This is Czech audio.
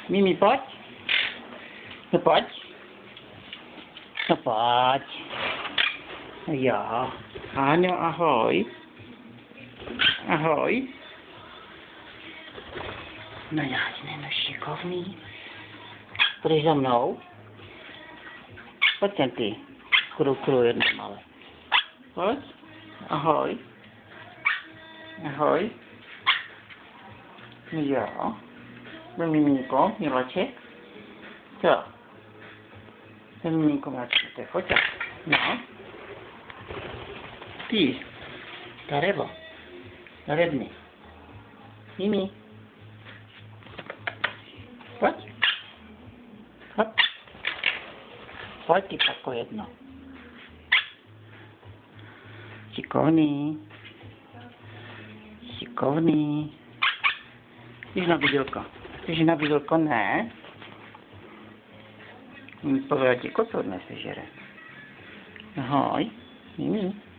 Mimi, pojď. No pojď. No pojď. Jo. Ano, ahoj. Ahoj. No jasně, no šikovný. Půjdeš za mnou? Pojď sem ty. Kru jedno malé. Pojď. Ahoj. Ahoj. Jo. Byl miminko, miláček. Co? Byl miminko, miláček, to je foťák. No. Ty. Tarevo. Tarebný. Mimi. Pojď. Hop. Pojď ty tako jedno. Šikovný. Šikovný. Jdeš na bydlko. Jdeš na bydlko, ne? Pozor, ti kocour nesežere. Ahoj. Mimi.